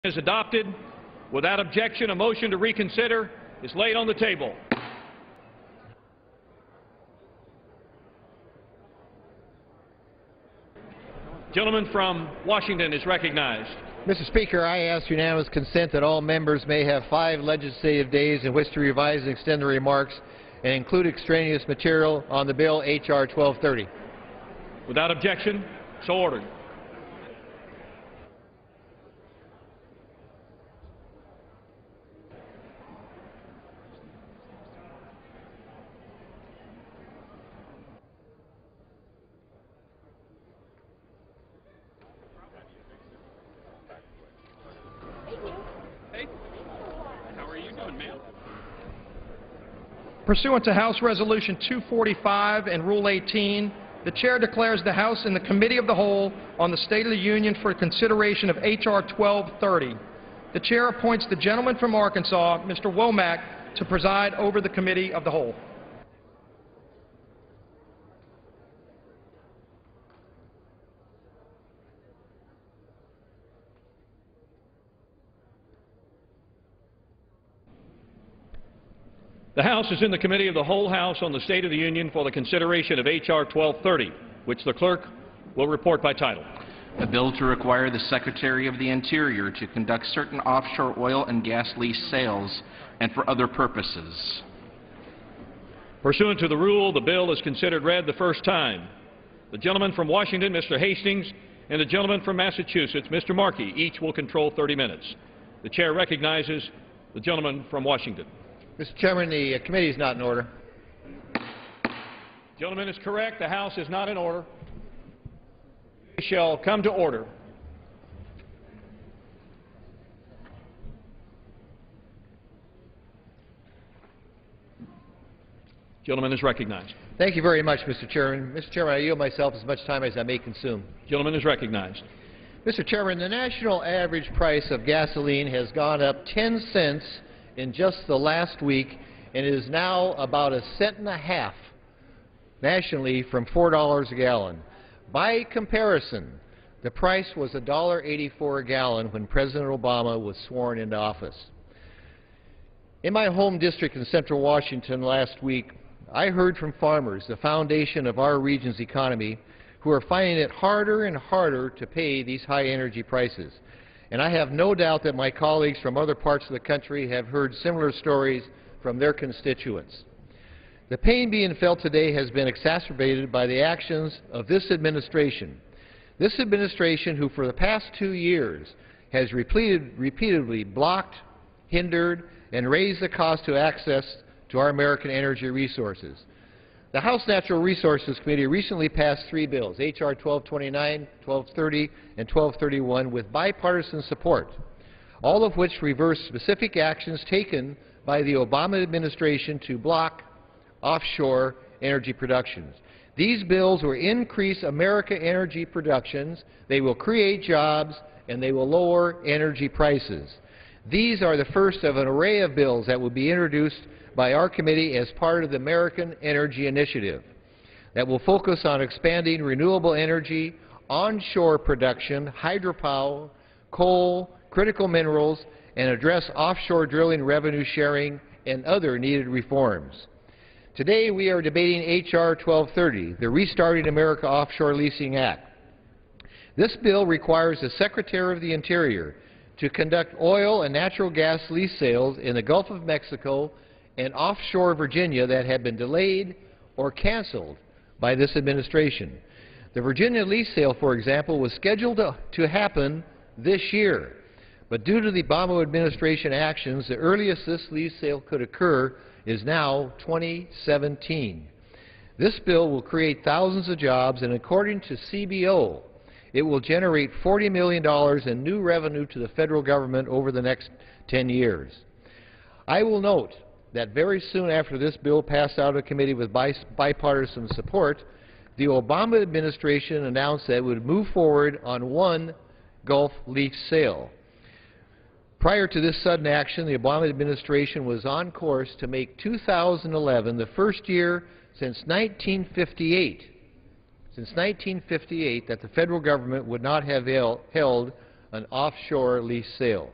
Is adopted. Without objection, a motion to reconsider is laid on the table. Gentleman from Washington is recognized. Mr. Speaker, I ask unanimous consent that all members may have 5 legislative days in which to revise and extend their remarks and include extraneous material on the bill H.R. 1230. Without objection, so ordered. Pursuant to House Resolution 245 and Rule 18, the Chair declares the House in the Committee of the Whole on the State of the Union for consideration of H.R. 1230. The Chair appoints the gentleman from Arkansas, Mr. Womack, to preside over the Committee of the Whole. The House is in the Committee of the Whole House on the State of the Union for the consideration of H.R. 1230, which the clerk will report by title. A bill to require the Secretary of the Interior to conduct certain offshore oil and gas lease sales and for other purposes. Pursuant to the rule, the bill is considered read the first time. The gentleman from Washington, Mr. Hastings, and the gentleman from Massachusetts, Mr. Markey, each will control 30 minutes. The Chair recognizes the gentleman from Washington. Mr. Chairman, the committee is not in order. Gentleman is correct. The House is not in order. We shall come to order. Gentleman is recognized. Thank you very much, Mr. Chairman. Mr. Chairman, I yield myself as much time as I may consume. Gentleman is recognized. Mr. Chairman, the national average price of gasoline has gone up 10 cents in just the last week and is now about 1.5 cents nationally from $4 a gallon. By comparison, the price was $1.84 a gallon when President Obama was sworn into office. In my home district in Central Washington last week, I heard from farmers, the foundation of our region's economy, who are finding it harder and harder to pay these high energy prices. And I have no doubt that my colleagues from other parts of the country have heard similar stories from their constituents. The pain being felt today has been exacerbated by the actions of this administration. This administration, who for the past 2 years has repeatedly blocked, hindered, and raised the cost to access to our American energy resources. The House Natural Resources Committee recently passed 3 bills, H.R. 1229, 1230, and 1231, with bipartisan support, all of which reverse specific actions taken by the Obama administration to block offshore energy productions. These bills will increase American energy productions, they will create jobs, and they will lower energy prices. These are the first of an array of bills that will be introduced by our committee as part of the American Energy Initiative that will focus on expanding renewable energy, onshore production, hydropower, coal, critical minerals, and address offshore drilling revenue sharing and other needed reforms. Today we are debating H.R. 1230, the Restarting America Offshore Leasing Act. This bill requires the Secretary of the Interior to conduct oil and natural gas lease sales in the Gulf of Mexico and offshore Virginia that have been delayed or canceled by this administration. The Virginia lease sale, for example, was scheduled to happen this year, but due to the Obama administration actions, the earliest this lease sale could occur is now 2017. This bill will create thousands of jobs, and according to CBO, it will generate $40 million in new revenue to the federal government over the next 10 years. I will note that very soon after this bill passed out of committee with bipartisan support, the Obama administration announced that it would move forward on one Gulf lease sale. Prior to this sudden action, the Obama administration was on course to make 2011 the first year since 1958 that the federal government would not have held an offshore lease sale.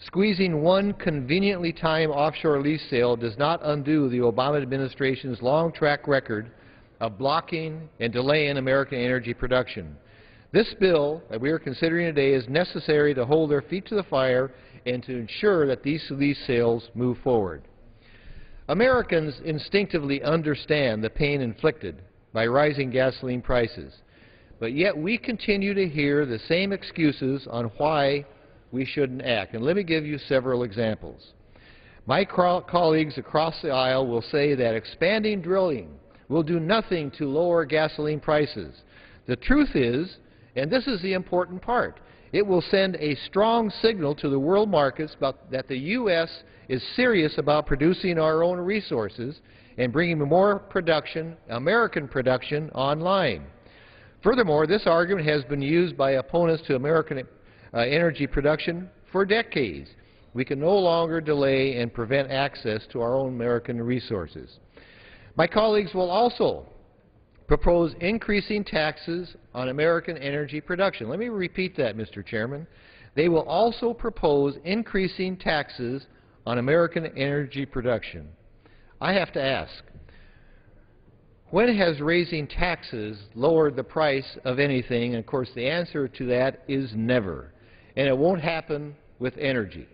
Squeezing one conveniently timed offshore lease sale does not undo the Obama administration's long track record of blocking and delaying American energy production. This bill that we are considering today is necessary to hold their feet to the fire and to ensure that these lease sales move forward. Americans instinctively understand the pain inflicted by rising gasoline prices, but yet we continue to hear the same excuses on why we shouldn't act. And let me give you several examples. My colleagues across the aisle will say that expanding drilling will do nothing to lower gasoline prices. The truth is, and this is the important part, it will send a strong signal to the world markets that the U.S. is serious about producing our own resources and bringing more production, American production, online. Furthermore, this argument has been used by opponents to American energy production for decades. We can no longer delay and prevent access to our own American resources. My colleagues will also propose increasing taxes on American energy production. Let me repeat that, Mr. Chairman. They will also propose increasing taxes on American energy production. I have to ask, when has raising taxes lowered the price of anything? And of course, the answer to that is never. And it won't happen with energy.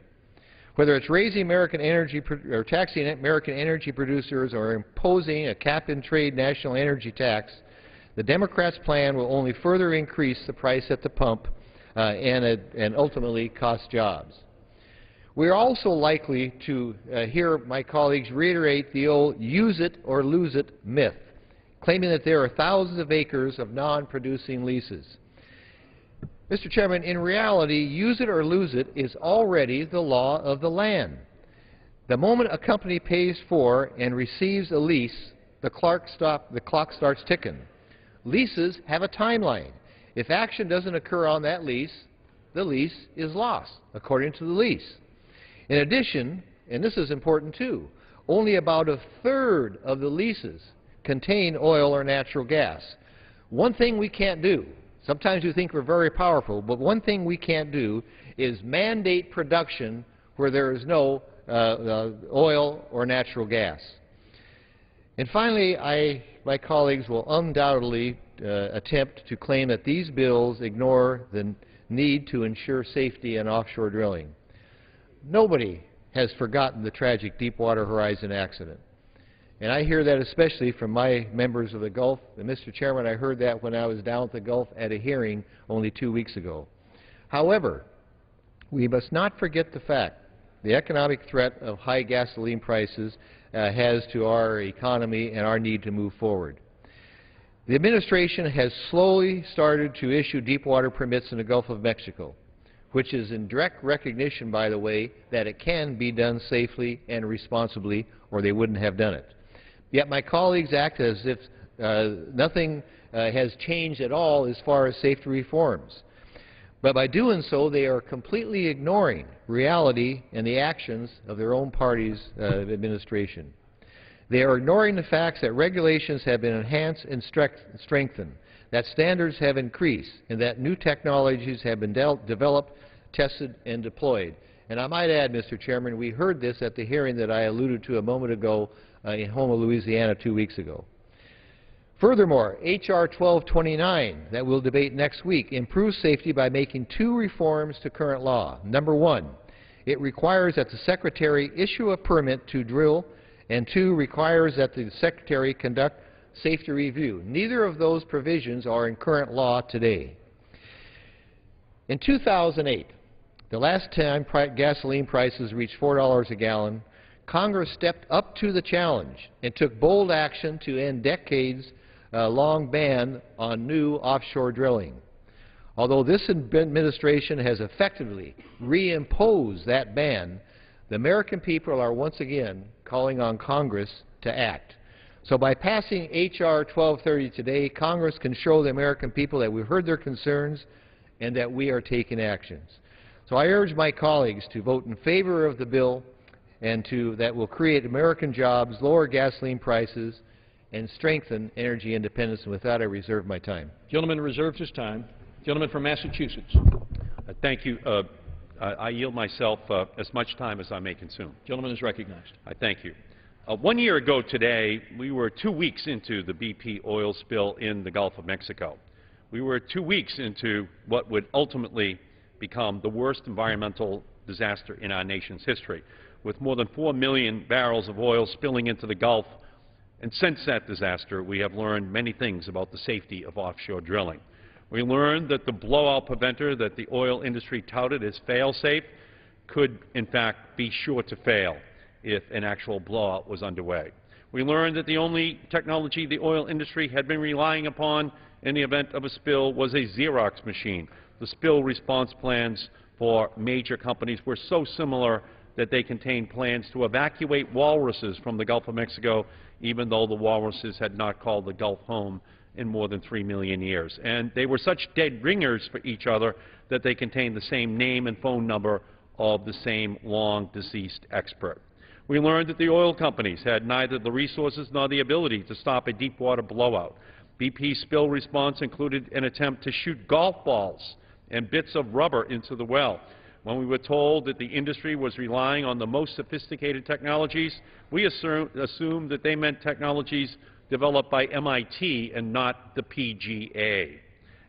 Whether it's raising American energy or taxing American energy producers or imposing a cap-and-trade national energy tax, the Democrats' plan will only further increase the price at the pump and ultimately cost jobs. We are also likely to hear my colleagues reiterate the old use it or lose it myth, claiming that there are thousands of acres of non-producing leases. Mr. Chairman, in reality, use it or lose it is already the law of the land. The moment a company pays for and receives a lease, the clock starts ticking. Leases have a timeline. If action doesn't occur on that lease, the lease is lost, according to the lease. In addition, and this is important too, only about a third of the leases contain oil or natural gas. One thing we can't do, sometimes we think we're very powerful, but one thing we can't do is mandate production where there is no oil or natural gas. And finally, my colleagues will undoubtedly attempt to claim that these bills ignore the need to ensure safety in offshore drilling. Nobody has forgotten the tragic Deepwater Horizon accident. And I hear that especially from my members of the Gulf. And Mr. Chairman, I heard that when I was down at the Gulf at a hearing only 2 weeks ago. However, we must not forget the fact the economic threat of high gasoline prices has to our economy and our need to move forward. The administration has slowly started to issue deepwater permits in the Gulf of Mexico, which is in direct recognition, by the way, that it can be done safely and responsibly, or they wouldn't have done it. Yet my colleagues act as if nothing has changed at all as far as safety reforms. But by doing so, they are completely ignoring reality and the actions of their own party's administration. They are ignoring the facts that regulations have been enhanced and strengthened, that standards have increased, and that new technologies have been developed, tested, and deployed. And I might add, Mr. Chairman, we heard this at the hearing that I alluded to a moment ago in Houma, Louisiana 2 weeks ago. Furthermore, H.R. 1229 that we'll debate next week improves safety by making 2 reforms to current law. Number 1, it requires that the Secretary issue a permit to drill, and 2, requires that the Secretary conduct safety review. Neither of those provisions are in current law today. In 2008, the last time gasoline prices reached $4 a gallon, Congress stepped up to the challenge and took bold action to end decades-long ban on new offshore drilling. Although this administration has effectively reimposed that ban, the American people are once again calling on Congress to act. So by passing H.R. 1230 today, Congress can show the American people that we've heard their concerns and that we are taking actions. So I urge my colleagues to vote in favor of the bill and that will create American jobs, lower gasoline prices, and strengthen energy independence. And with that, I reserve my time. Gentleman reserves his time. Gentleman from Massachusetts. Thank you. I yield myself as much time as I may consume. Gentleman is recognized. I thank you. 1 year ago today, we were 2 weeks into the BP oil spill in the Gulf of Mexico. We were 2 weeks into what would ultimately become the worst environmental disaster in our nation's history, with more than 4 million barrels of oil spilling into the Gulf. And since that disaster, we have learned many things about the safety of offshore drilling. We learned that the blowout preventer that the oil industry touted as fail-safe could, in fact, be sure to fail if an actual blowout was underway. We learned that the only technology the oil industry had been relying upon in the event of a spill was a Xerox machine. The spill response plans for major companies were so similar that they contained plans to evacuate walruses from the Gulf of Mexico, even though the walruses had not called the Gulf home in more than 3 million years. And they were such dead ringers for each other that they contained the same name and phone number of the same long-deceased expert. We learned that the oil companies had neither the resources nor the ability to stop a deep-water blowout. BP's spill response included an attempt to shoot golf balls and bits of rubber into the well. When we were told that the industry was relying on the most sophisticated technologies, we assumed that they meant technologies developed by MIT and not the PGA.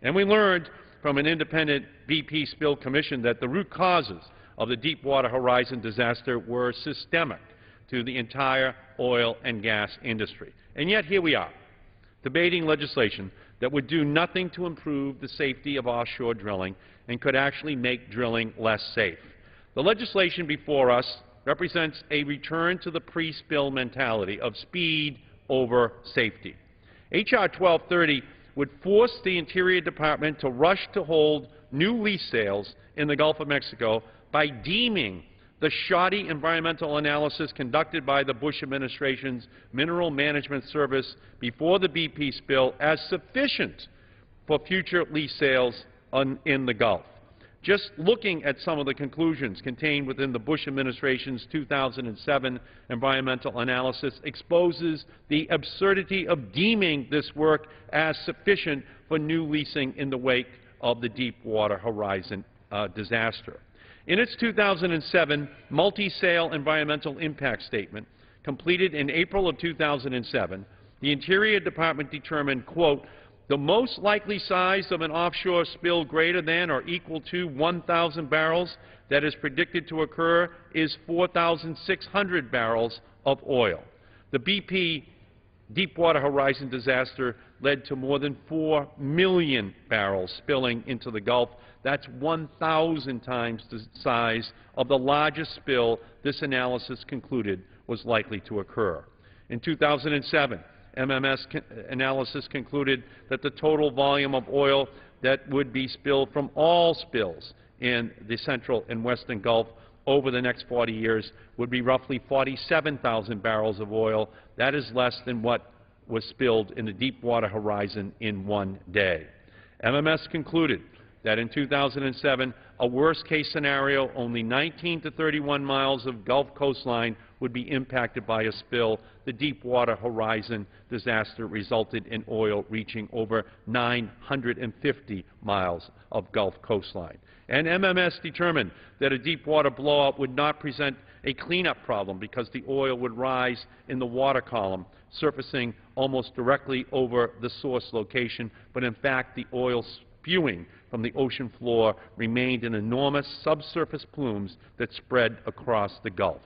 And we learned from an independent BP spill commission that the root causes of the Deepwater Horizon disaster were systemic to the entire oil and gas industry. And yet here we are, debating legislation that would do nothing to improve the safety of offshore drilling and could actually make drilling less safe. The legislation before us represents a return to the pre-spill mentality of speed over safety. H.R. 1230 would force the Interior Department to rush to hold new lease sales in the Gulf of Mexico by deeming the shoddy environmental analysis conducted by the Bush administration's Mineral Management Service before the BP spill as sufficient for future lease sales in the Gulf. Just looking at some of the conclusions contained within the Bush administration's 2007 environmental analysis exposes the absurdity of deeming this work as sufficient for new leasing in the wake of the Deepwater Horizon disaster. In its 2007 multi-sale environmental impact statement, completed in April of 2007, the Interior Department determined, quote, the most likely size of an offshore spill greater than or equal to 1,000 barrels that is predicted to occur is 4,600 barrels of oil. The BP Deepwater Horizon disaster led to more than 4 million barrels spilling into the Gulf. That's 1,000 times the size of the largest spill this analysis concluded was likely to occur. In 2007, MMS analysis concluded that the total volume of oil that would be spilled from all spills in the Central and Western Gulf over the next 40 years would be roughly 47,000 barrels of oil. That is less than what was spilled in the Deepwater Horizon in 1 day. MMS concluded that in 2007, a worst-case scenario, only 19 to 31 miles of Gulf coastline would be impacted by a spill. The Deepwater Horizon disaster resulted in oil reaching over 950 miles of Gulf coastline. And MMS determined that a deepwater blowout would not present a cleanup problem because the oil would rise in the water column, surfacing almost directly over the source location, but in fact the oil spewing from the ocean floor remained in enormous subsurface plumes that spread across the Gulf.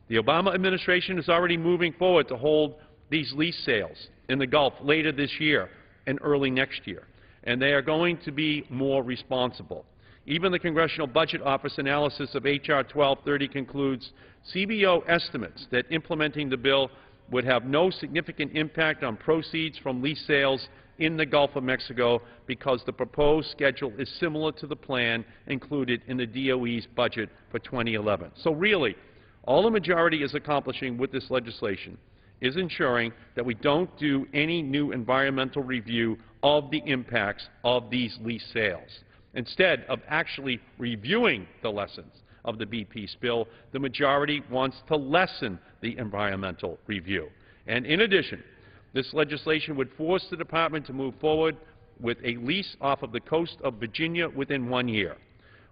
The Obama administration is already moving forward to hold these lease sales in the Gulf later this year and early next year, and they are going to be more responsible. Even the Congressional Budget Office analysis of H.R. 1230 concludes CBO estimates that implementing the bill would have no significant impact on proceeds from lease sales in the Gulf of Mexico because the proposed schedule is similar to the plan included in the DOE's budget for 2011. So really, all the majority is accomplishing with this legislation is ensuring that we don't do any new environmental review of the impacts of these lease sales. Instead of actually reviewing the lessons of the BP spill, the majority wants to lessen the environmental review. And in addition, this legislation would force the Department to move forward with a lease off of the coast of Virginia within 1 year.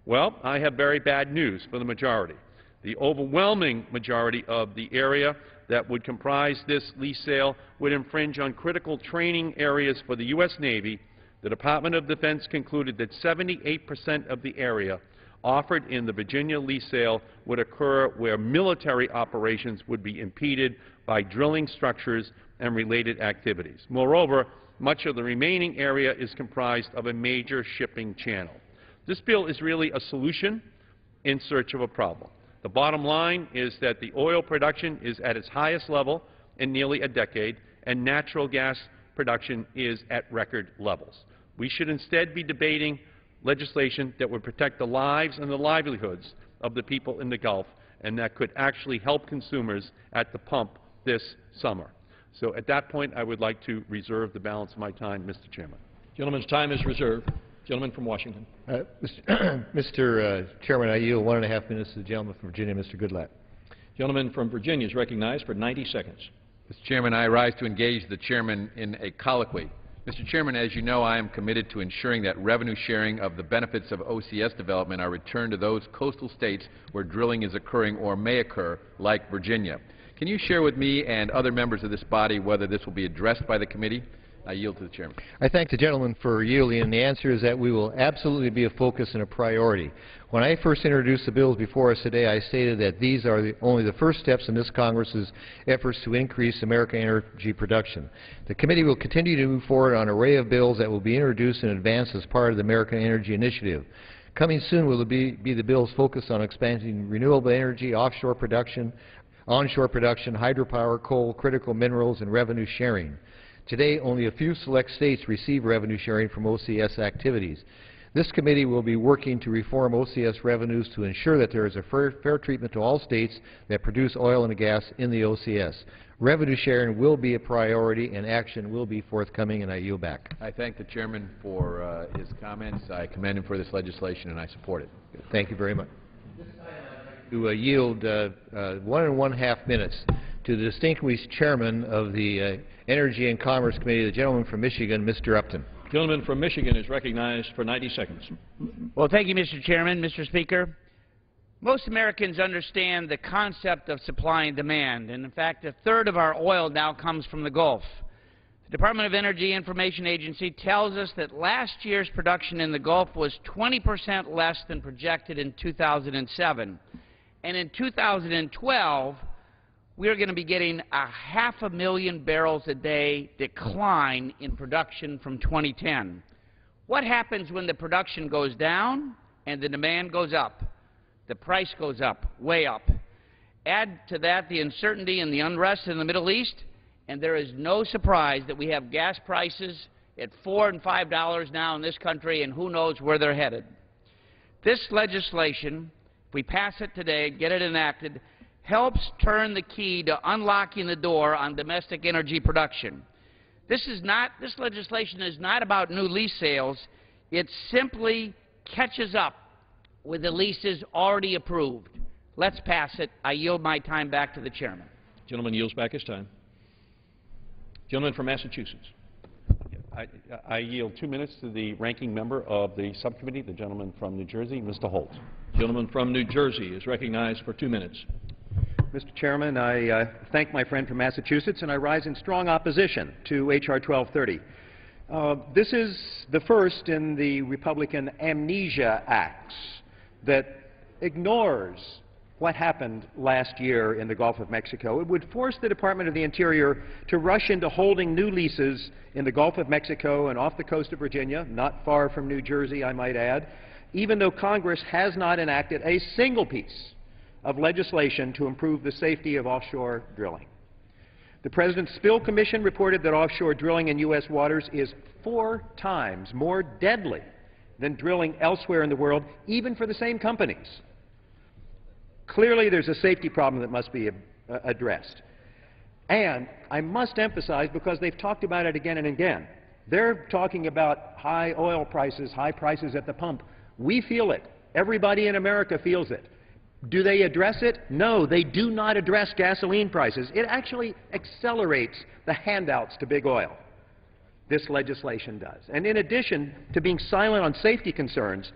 Well, I have very bad news for the majority. The overwhelming majority of the area that would comprise this lease sale would infringe on critical training areas for the U.S. Navy. The Department of Defense concluded that 78% of the area offered in the Virginia lease sale would occur where military operations would be impeded by drilling structures and related activities. Moreover, much of the remaining area is comprised of a major shipping channel. This bill is really a solution in search of a problem. The bottom line is that the oil production is at its highest level in nearly a decade, and natural gas production is at record levels. We should instead be debating legislation that would protect the lives and the livelihoods of the people in the Gulf, and that could actually help consumers at the pump this summer. So at that point, I would like to reserve the balance of my time, Mr. Chairman. Gentleman's time is reserved. Gentleman from Washington. Mr. Chairman, I yield 1.5 minutes to the gentleman from Virginia, Mr. Goodlatte. Gentleman from Virginia is recognized for 90 seconds. Mr. Chairman, I rise to engage the chairman in a colloquy. Mr. Chairman, as you know, I am committed to ensuring that revenue sharing of the benefits of OCS development are returned to those coastal states where drilling is occurring or may occur, like Virginia. Can you share with me and other members of this body whether this will be addressed by the committee? I yield to the chairman. I thank the gentleman for yielding, and the answer is that we will absolutely be a focus and a priority. When I first introduced the bills before us today, I stated that these are only the first steps in this Congress's efforts to increase American energy production. The committee will continue to move forward on an array of bills that will be introduced and advanced as part of the American Energy Initiative. Coming soon will be the bills focused on expanding renewable energy, offshore production, onshore production, hydropower, coal, critical minerals, and revenue sharing. Today, only a few select states receive revenue sharing from OCS activities. This committee will be working to reform OCS revenues to ensure that there is a fair treatment to all states that produce oil and gas in the OCS. Revenue sharing will be a priority, and action will be forthcoming, and I yield back. I thank the chairman for his comments. I commend him for this legislation, and I support it. Thank you very much. To yield 1.5 minutes to the distinguished chairman of the Energy and Commerce Committee, the gentleman from Michigan, Mr. Upton. Gentleman from Michigan is recognized for 90 seconds. Well, thank you, Mr. Chairman. Mr. Speaker, most Americans understand the concept of supply and demand, and in fact, 1/3 of our oil now comes from the Gulf. The Department of Energy Information Agency tells us that last year's production in the Gulf was 20% less than projected in 2007. And in 2012, we're going to be getting a 500,000 barrels a day decline in production from 2010. What happens when the production goes down and the demand goes up? The price goes up, way up. Add to that the uncertainty and the unrest in the Middle East, and there is no surprise that we have gas prices at $4 and $5 now in this country, and who knows where they're headed. This legislation, if we pass it today, get it enacted, helps turn the key to unlocking the door on domestic energy production. This legislation is not about new lease sales. It simply catches up with the leases already approved. Let's pass it. I yield my time back to the chairman. Gentleman yields back his time. Gentleman from Massachusetts. I yield 2 minutes to the ranking member of the subcommittee, the gentleman from New Jersey, Mr. Holt. Gentleman from New Jersey is recognized for 2 minutes. Mr. Chairman, I thank my friend from Massachusetts, and I rise in strong opposition to H.R. 1230. This is the first in the Republican Amnesia Acts that ignores what happened last year in the Gulf of Mexico. It would force the Department of the Interior to rush into holding new leases in the Gulf of Mexico and off the coast of Virginia, not far from New Jersey, I might add, even though Congress has not enacted a single piece of legislation to improve the safety of offshore drilling. The President's Spill Commission reported that offshore drilling in U.S. waters is 4 times more deadly than drilling elsewhere in the world, even for the same companies. Clearly, there's a safety problem that must be addressed. And I must emphasize, because they've talked about it again and again, they're talking about high oil prices, high prices at the pump. We feel it. Everybody in America feels it. Do they address it? No, they do not address gasoline prices. It actually accelerates the handouts to big oil. This legislation does. And in addition to being silent on safety concerns,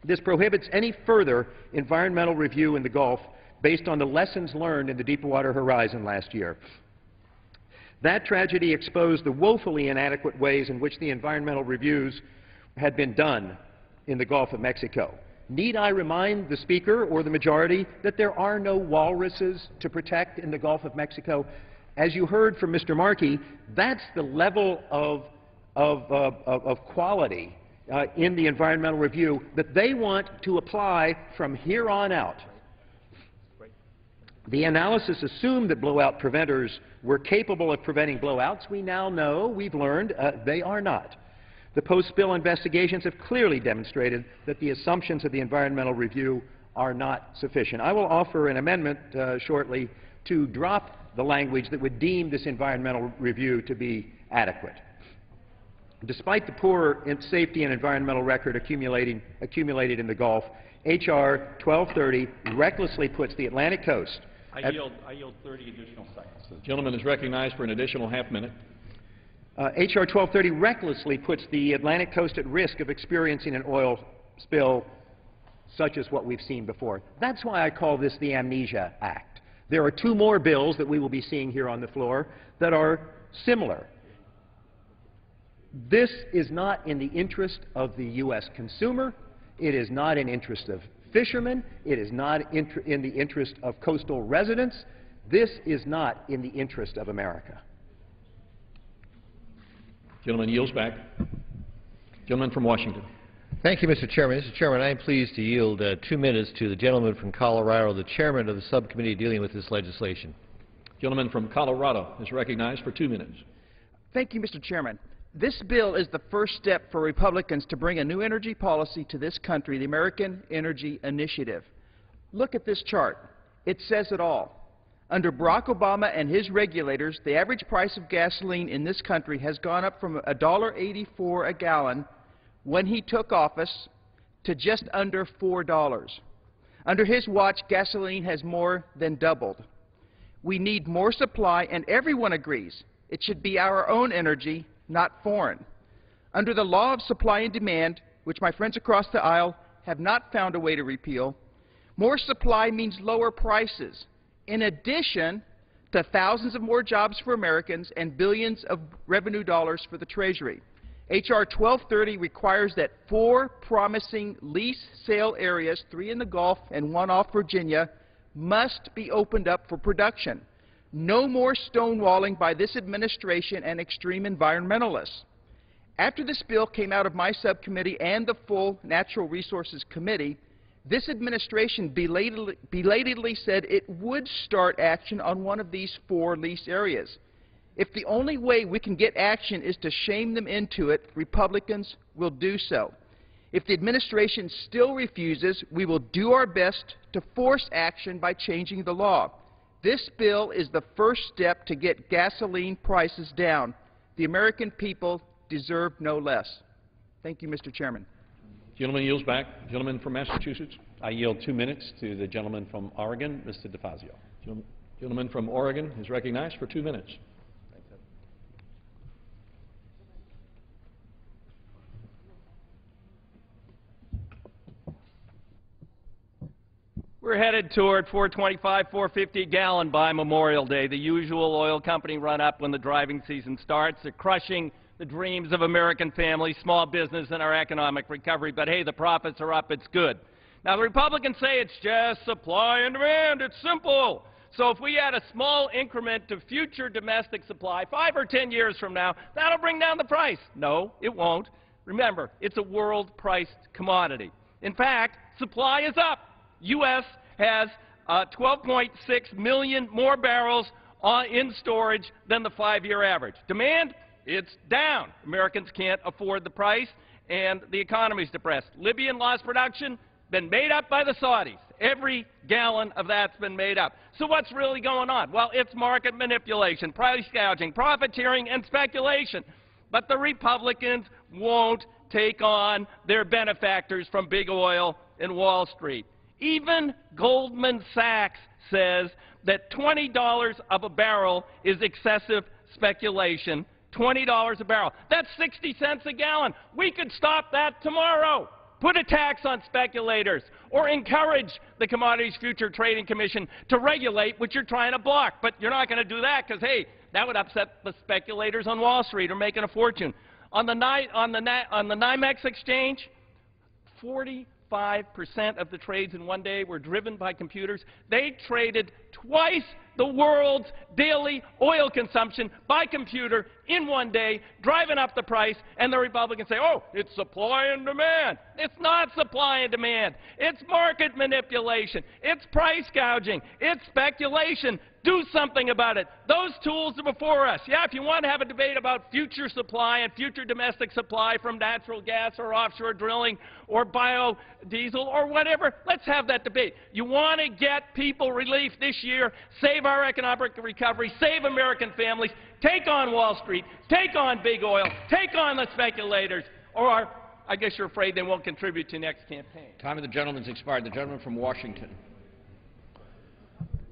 This prohibits any further environmental review in the Gulf based on the lessons learned in the Deepwater Horizon last year. That tragedy exposed the woefully inadequate ways in which the environmental reviews had been done in the Gulf of Mexico. Need I remind the Speaker or the majority that there are no walruses to protect in the Gulf of Mexico? As you heard from Mr. Markey, that's the level of quality in the environmental review that they want to apply from here on out. The analysis assumed that blowout preventers were capable of preventing blowouts. We now know, we've learned, they are not. The post-spill investigations have clearly demonstrated that the assumptions of the environmental review are not sufficient. I will offer an amendment shortly to drop the language that would deem this environmental review to be adequate. Despite the poor safety and environmental record accumulated in the Gulf, H.R. 1230 recklessly puts the Atlantic coast. I yield 30 additional seconds. The gentleman is recognized for an additional half minute. H.R. 1230 recklessly puts the Atlantic coast at risk of experiencing an oil spill such as what we've seen before. That's why I call this the Amnesia Act. There are two more bills that we will be seeing here on the floor that are similar. This is not in the interest of the U.S. consumer. It is not in interest of fishermen. It is not in the interest of coastal residents. This is not in the interest of America. Gentleman yields back. Gentleman from Washington. Thank you, Mr. Chairman. Mr. Chairman, I am pleased to yield 2 minutes to the gentleman from Colorado, the chairman of the subcommittee dealing with this legislation. Gentleman from Colorado is recognized for 2 minutes. Thank you, Mr. Chairman. This bill is the first step for Republicans to bring a new energy policy to this country, the American Energy Initiative. Look at this chart. It says it all. Under Barack Obama and his regulators, the average price of gasoline in this country has gone up from $1.84 a gallon when he took office to just under $4. Under his watch, gasoline has more than doubled. We need more supply, and everyone agrees it should be our own energy, not foreign. Under the law of supply and demand, which my friends across the aisle have not found a way to repeal, more supply means lower prices, in addition to thousands of more jobs for Americans and billions of revenue dollars for the Treasury. H.R. 1230 requires that 4 promising lease sale areas, 3 in the Gulf and 1 off Virginia, must be opened up for production. No more stonewalling by this administration and extreme environmentalists. After this bill came out of my subcommittee and the full Natural Resources Committee, this administration belatedly said it would start action on one of these 4 lease areas. If the only way we can get action is to shame them into it, Republicans will do so. If the administration still refuses, we will do our best to force action by changing the law. This bill is the first step to get gasoline prices down. The American people deserve no less. Thank you, Mr. Chairman. Gentleman yields back. Gentleman from Massachusetts. I yield 2 minutes to the gentleman from Oregon, Mr. DeFazio. Gentleman from Oregon is recognized for 2 minutes. We're headed toward $4.25, $4.50 a gallon by Memorial Day, the usual oil company run-up when the driving season starts. They're crushing the dreams of American families, small business, and our economic recovery. But, hey, the profits are up. It's good. Now, the Republicans say it's just supply and demand. It's simple. So if we add a small increment to future domestic supply 5 or 10 years from now, that'll bring down the price. No, it won't. Remember, it's a world-priced commodity. In fact, supply is up. U.S. has 12.6 million more barrels in storage than the 5-year average. Demand, it's down. Americans can't afford the price, and the economy's depressed. Libyan lost production, been made up by the Saudis. Every gallon of that's been made up. So what's really going on? Well, it's market manipulation, price gouging, profiteering, and speculation. But the Republicans won't take on their benefactors from big oil and Wall Street. Even Goldman Sachs says that $20 of a barrel is excessive speculation. $20 a barrel. That's 60 cents a gallon. We could stop that tomorrow. Put a tax on speculators, or encourage the Commodities Future Trading Commission to regulate what you're trying to block. But you're not going to do that because, hey, that would upset the speculators on Wall Street who are making a fortune. On the NYMEX exchange, 45% of the trades in one day were driven by computers. They traded twice the world's daily oil consumption by computer in one day, driving up the price, and the Republicans say, oh, it's supply and demand. It's not supply and demand. It's market manipulation. It's price gouging. It's speculation. Do something about it. Those tools are before us. Yeah, if you want to have a debate about future supply and future domestic supply from natural gas or offshore drilling or biodiesel or whatever, let's have that debate. You want to get people relief this year, save our economic recovery, save American families, take on Wall Street, take on big oil, take on the speculators, or I guess you're afraid they won't contribute to next campaign. Time of the gentleman's expired. The gentleman from Washington.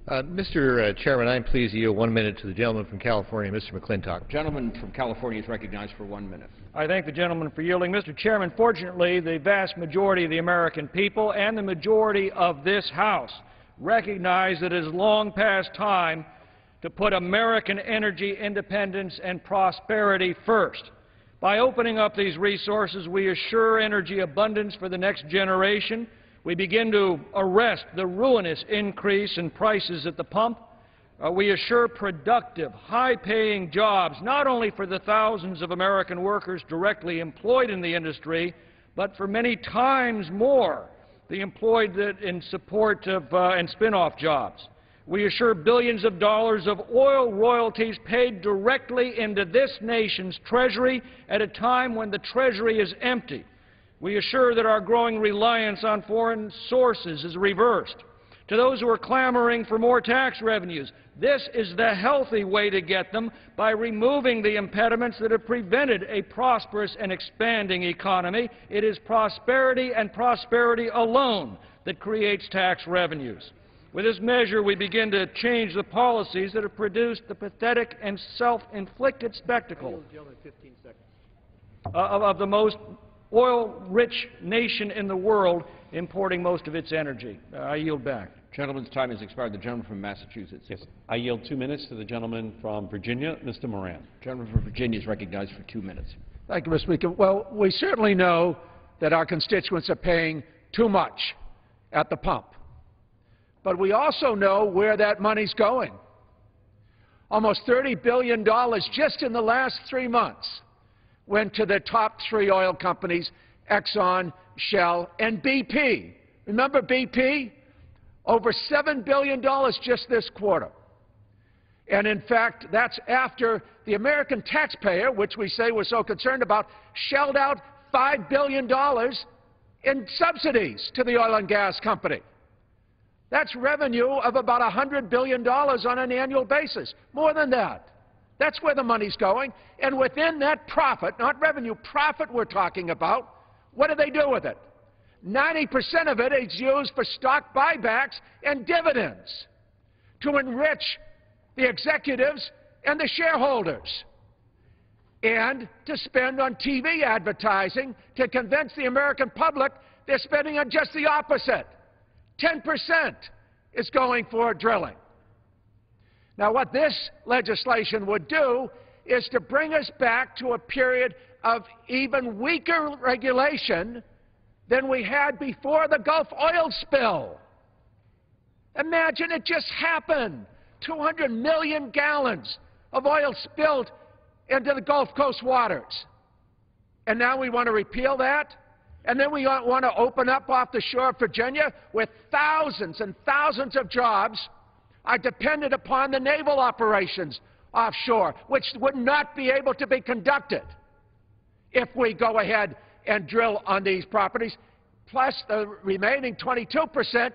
Mr. Chairman, I'm pleased to yield 1 minute to the gentleman from California, Mr. McClintock. Gentleman from California is recognized for 1 minute. I thank the gentleman for yielding. Mr. Chairman, fortunately, the vast majority of the American people and the majority of this House recognize that it is long past time to put American energy independence and prosperity first. By opening up these resources, we assure energy abundance for the next generation. We begin to arrest the ruinous increase in prices at the pump. We assure productive, high-paying jobs, not only for the thousands of American workers directly employed in the industry, but for many times more the employed in support of and spin-off jobs. We assure billions of dollars of oil royalties paid directly into this nation's treasury at a time when the treasury is empty. We assure that our growing reliance on foreign sources is reversed. To those who are clamoring for more tax revenues, this is the healthy way to get them by removing the impediments that have prevented a prosperous and expanding economy. It is prosperity and prosperity alone that creates tax revenues. With this measure, we begin to change the policies that have produced the pathetic and self-inflicted spectacle of the most oil-rich nation in the world importing most of its energy. I yield back. Gentleman's time has expired. The gentleman from Massachusetts. Yes. I yield 2 minutes to the gentleman from Virginia, Mr. Moran. Gentleman from Virginia is recognized for 2 minutes. Thank you, Mr. Speaker. Well, we certainly know that our constituents are paying too much at the pump. But we also know where that money's going. Almost $30 billion just in the last 3 months went to the top 3 oil companies, Exxon, Shell, and BP. Remember BP? Over $7 billion just this quarter. And in fact, that's after the American taxpayer, which we say we're so concerned about, shelled out $5 billion in subsidies to the oil and gas company. That's revenue of about $100 billion on an annual basis. More than that. That's where the money's going. And within that profit, not revenue, profit we're talking about, what do they do with it? 90% of it is used for stock buybacks and dividends to enrich the executives and the shareholders, and to spend on TV advertising to convince the American public they're spending on just the opposite. 10% is going for drilling. Now, what this legislation would do is to bring us back to a period of even weaker regulation than we had before the Gulf oil spill. Imagine it just happened. 200 million gallons of oil spilled into the Gulf Coast waters. And now we want to repeal that? And then we want to open up off the shore of Virginia where thousands and thousands of jobs are dependent upon the naval operations offshore, which would not be able to be conducted if we go ahead and drill on these properties. Plus, the remaining 22%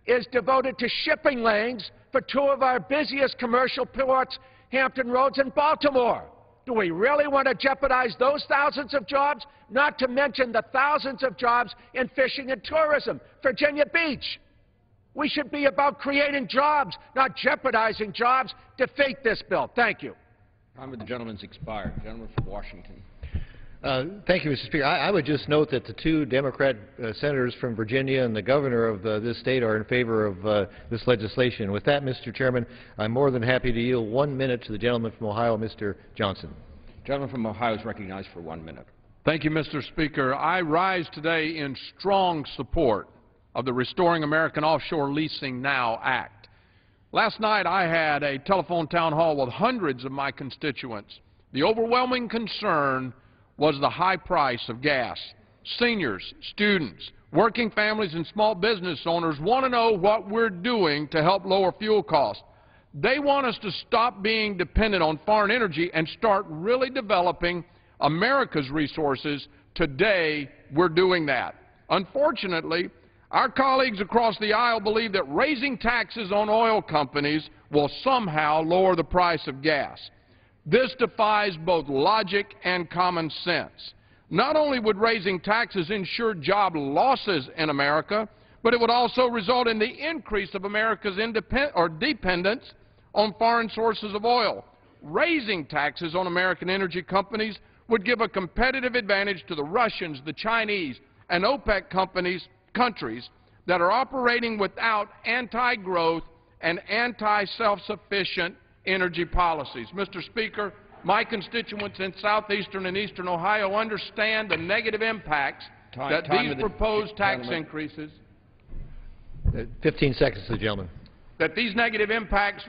is devoted to shipping lanes for 2 of our busiest commercial ports, Hampton Roads and Baltimore. Do we really want to jeopardize those thousands of jobs? Not to mention the thousands of jobs in fishing and tourism. Virginia Beach. We should be about creating jobs, not jeopardizing jobs. Defeat this bill. Thank you. Time of the gentleman's expired. Gentleman from Washington. Thank you, Mr. Speaker. I would just note that the two Democrat senators from Virginia and the governor of this state are in favor of this legislation. With that, Mr. Chairman, I'm more than happy to yield 1 minute to the gentleman from Ohio, Mr. Johnson. The gentleman from Ohio is recognized for 1 minute. Thank you, Mr. Speaker. I rise today in strong support of the Restoring American Offshore Leasing Now Act. Last night I had a telephone town hall with hundreds of my constituents. The overwhelming concern was the high price of gas. Seniors, students, working families, and small business owners want to know what we're doing to help lower fuel costs. They want us to stop being dependent on foreign energy and start really developing America's resources. Today, we're doing that. Unfortunately, our colleagues across the aisle believe that raising taxes on oil companies will somehow lower the price of gas. This defies both logic and common sense. Not only would raising taxes ensure job losses in America, but it would also result in the increase of America's dependence on foreign sources of oil. Raising taxes on American energy companies would give a competitive advantage to the Russians, the Chinese, and OPEC countries that are operating without anti-growth and anti-self-sufficient energy policies. Mr. Speaker, my constituents in southeastern and eastern Ohio understand the negative impacts that these proposed tax increases 15 seconds to the gentleman. That these negative impacts,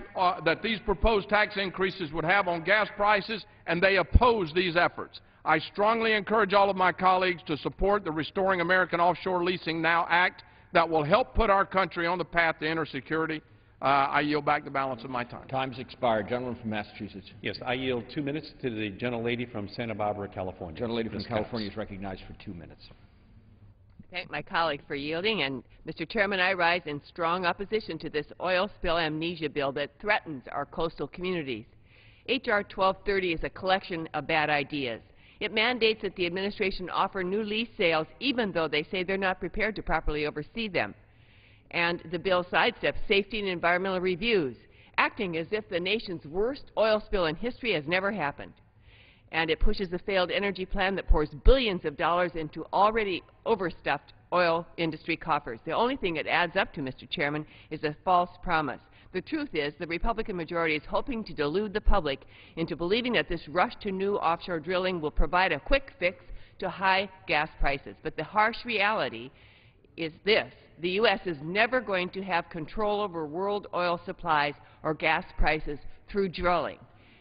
that these proposed tax increases would have on gas prices, and they oppose these efforts. I strongly encourage all of my colleagues to support the Restoring American Offshore Leasing Now Act that will help put our country on the path to energy security. I yield back the balance of my time. Time's expired. Gentleman from Massachusetts. Yes, I yield 2 minutes to the gentlelady from Santa Barbara, California. Gentlelady from California is recognized for 2 minutes. Thank my colleague for yielding. And, Mr. Chairman, I rise in strong opposition to this oil spill amnesia bill that threatens our coastal communities. H.R. 1230 is a collection of bad ideas. It mandates that the administration offer new lease sales even though they say they're not prepared to properly oversee them. And the bill sidesteps safety and environmental reviews, acting as if the nation's worst oil spill in history has never happened. And it pushes a failed energy plan that pours billions of dollars into already overstuffed oil industry coffers. The only thing it adds up to, Mr. Chairman, is a false promise. The truth is the Republican majority is hoping to delude the public into believing that this rush to new offshore drilling will provide a quick fix to high gas prices. But the harsh reality is this: the U.S. is never going to have control over world oil supplies or gas prices through drilling.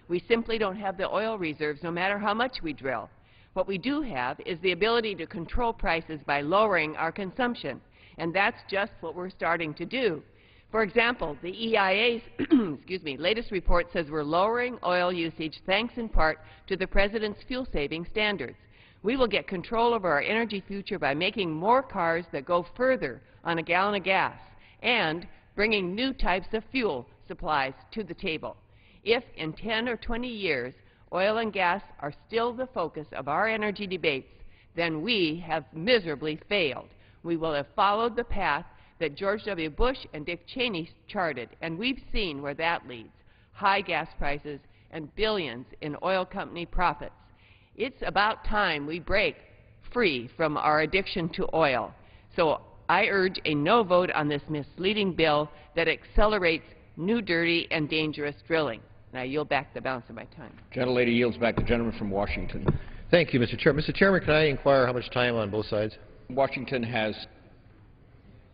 We simply don't have the oil reserves no matter how much we drill. What we do have is the ability to control prices by lowering our consumption, and that's just what we're starting to do. For example, the EIA's latest report says we're lowering oil usage thanks in part to the President's fuel-saving standards. We will get control over our energy future by making more cars that go further on a gallon of gas and bringing new types of fuel supplies to the table. If in 10 or 20 years oil and gas are still the focus of our energy debates, then we have miserably failed. We will have followed the path that George W. Bush and Dick Cheney charted, and we've seen where that leads: high gas prices and billions in oil company profits. It's about time we break free from our addiction to oil. So I urge a no vote on this misleading bill that accelerates new, dirty, and dangerous drilling. And I yield back the balance of my time. Gentlelady yields back the gentleman from Washington. Thank you, Mr. Chairman. Mr. Chairman, can I inquire how much time on both sides? Washington has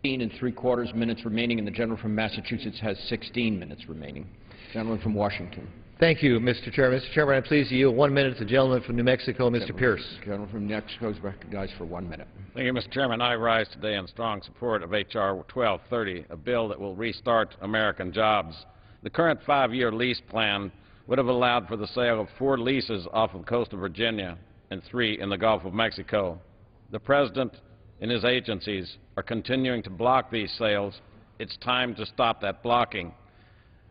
15 3/4 minutes remaining, and the gentleman from Massachusetts has 16 minutes remaining. Gentleman from Washington. Thank you, Mr. Chairman. Mr. Chairman, I'm pleased to yield 1 minute to the gentleman from New Mexico, Mr. Pierce. Gentleman from New Mexico is recognized for 1 minute. Thank you, Mr. Chairman. I rise today in strong support of H.R. 1230, a bill that will restart American jobs. The current 5-year lease plan would have allowed for the sale of 4 leases off of the coast of Virginia and 3 in the Gulf of Mexico. The President and his agencies are continuing to block these sales. It's time to stop that blocking.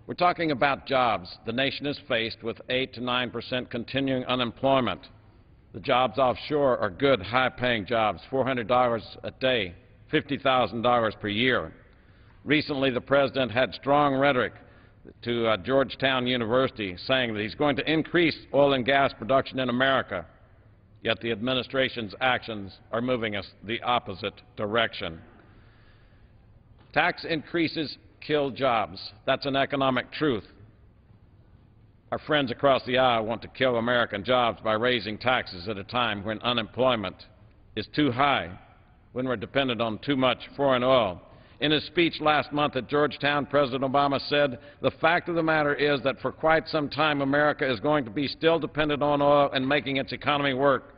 We're talking about jobs. The nation is faced with 8 to 9% continuing unemployment. The jobs offshore are good, high-paying jobs, $400 a day, $50,000 per year. Recently, the President had strong rhetoric to Georgetown University saying that he's going to increase oil and gas production in America. yet the administration's actions are moving us the opposite direction. Tax increases kill jobs. That's an economic truth. Our friends across the aisle want to kill American jobs by raising taxes at a time when unemployment is too high, when we're dependent on too much foreign oil. In his speech last month at Georgetown, President Obama said, "The fact of the matter is that for quite some time America is going to be still dependent on oil and making its economy work."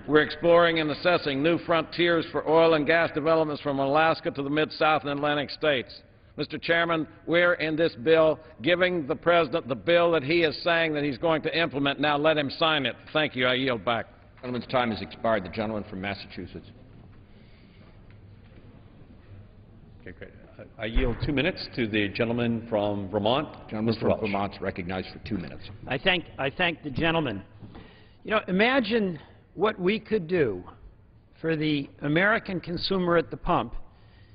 We're exploring and assessing new frontiers for oil and gas developments from Alaska to the Mid-South and Atlantic states. Mr. Chairman, we're in this bill giving the President the bill that he is saying that he's going to implement. Now let him sign it. Thank you. I yield back. The gentleman's time has expired. The gentleman from Massachusetts. Okay, great. I yield 2 minutes to the gentleman from Vermont. Gentleman Mr. from Welch. Vermont is recognized for 2 minutes. I thank the gentleman. You know, imagine what we could do for the American consumer at the pump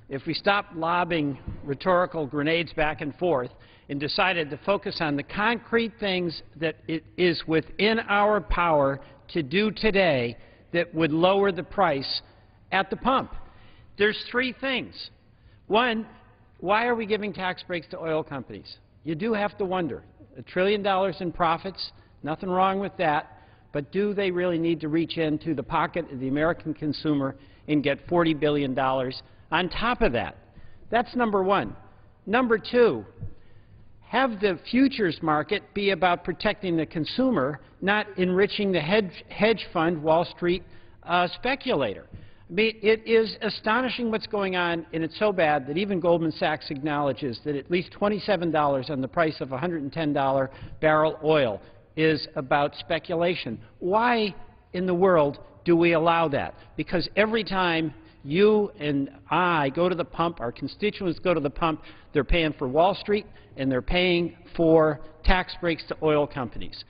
if we stopped lobbing rhetorical grenades back and forth and decided to focus on the concrete things that it is within our power to do today that would lower the price at the pump. There's three things. One, why are we giving tax breaks to oil companies? You do have to wonder. $1 trillion in profits, nothing wrong with that. But do they really need to reach into the pocket of the American consumer and get $40 billion on top of that? That's number one. Number two, have the futures market be about protecting the consumer, not enriching the hedge fund Wall Street speculator. I mean, it is astonishing what's going on, and it's so bad that even Goldman Sachs acknowledges that at least $27 on the price of $110 barrel oil is about speculation. Why in the world do we allow that? Because every time you and I go to the pump, our constituents go to the pump, they're paying for Wall Street and they're paying for tax breaks to oil companies.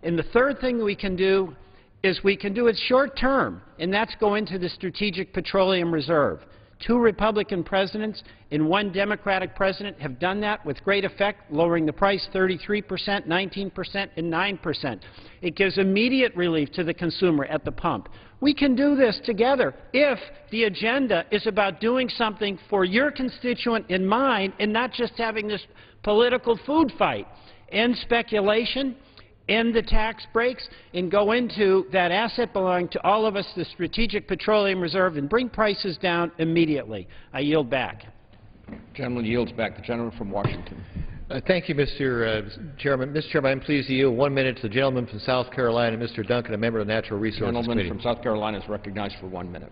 And the third thing we can do is we can do it short term, and that's go into the Strategic Petroleum Reserve. 2 Republican presidents and 1 Democratic president have done that with great effect, lowering the price 33%, 19%, and 9%. It gives immediate relief to the consumer at the pump. We can do this together if the agenda is about doing something for your constituent and mine and not just having this political food fight. End speculation, end the tax breaks, and go into that asset belonging to all of us, the Strategic Petroleum Reserve, and bring prices down immediately. I yield back. Gentleman yields back. The gentleman from Washington. Thank you, Mr. Chairman. Mr. Chairman, I'm pleased to yield 1 minute to the gentleman from South Carolina, Mr. Duncan, a member of the Natural Resources Committee. The gentleman from South Carolina is recognized for 1 minute.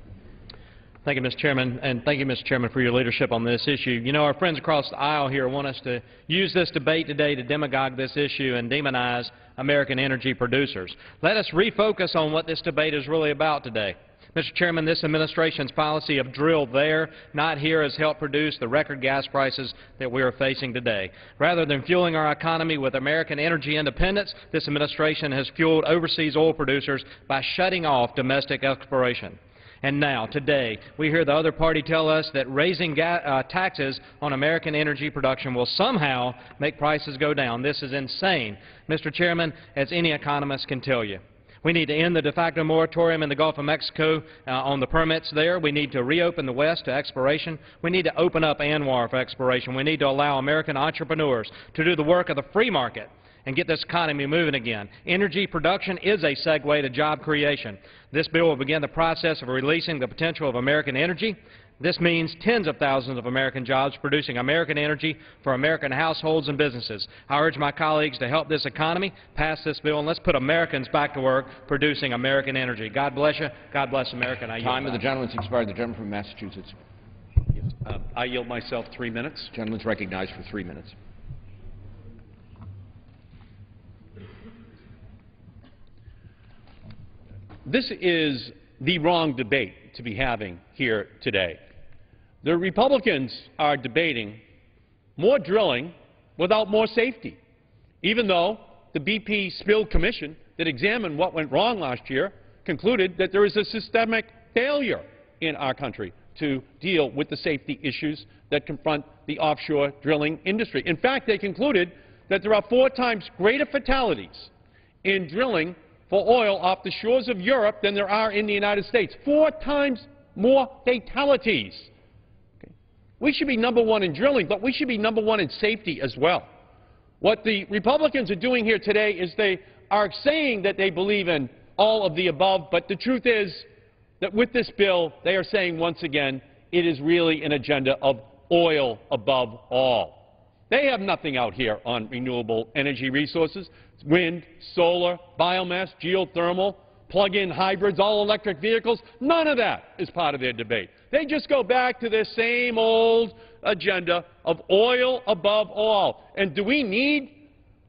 Thank you, Mr. Chairman, and thank you, Mr. Chairman, for your leadership on this issue. You know, our friends across the aisle here want us to use this debate today to demagogue this issue and demonize American energy producers. Let us refocus on what this debate is really about today. Mr. Chairman, this administration's policy of drill there, not here, has helped produce the record gas prices that we are facing today. Rather than fueling our economy with American energy independence, this administration has fueled overseas oil producers by shutting off domestic exploration. And now, today, we hear the other party tell us that raising taxes on American energy production will somehow make prices go down. This is insane, Mr. Chairman, as any economist can tell you. We need to end the de facto moratorium in the Gulf of Mexico on the permits there. We need to reopen the West to exploration. We need to open up ANWR for exploration. We need to allow American entrepreneurs to do the work of the free market and get this economy moving again. Energy production is a segue to job creation. This bill will begin the process of releasing the potential of American energy. This means tens of thousands of American jobs producing American energy for American households and businesses. I urge my colleagues to help this economy pass this bill, and let's put Americans back to work producing American energy. God bless you. God bless America. Time of the gentleman's expired. The gentleman from Massachusetts. I yield myself 3 minutes. The gentleman's recognized for 3 minutes. This is the wrong debate to be having here today. The Republicans are debating more drilling without more safety, even though the BP Spill Commission that examined what went wrong last year concluded that there is a systemic failure in our country to deal with the safety issues that confront the offshore drilling industry. In fact, they concluded that there are 4 times greater fatalities in drilling for oil off the shores of Europe than there are in the United States. 4 times more fatalities. Okay. We should be number one in drilling, but we should be number one in safety as well. What the Republicans are doing here today is they are saying that they believe in all of the above, but the truth is that with this bill, they are saying once again, it is really an agenda of oil above all. They have nothing out here on renewable energy resources, wind, solar, biomass, geothermal, plug-in hybrids, all-electric vehicles. None of that is part of their debate. They just go back to their same old agenda of oil above all. And do we need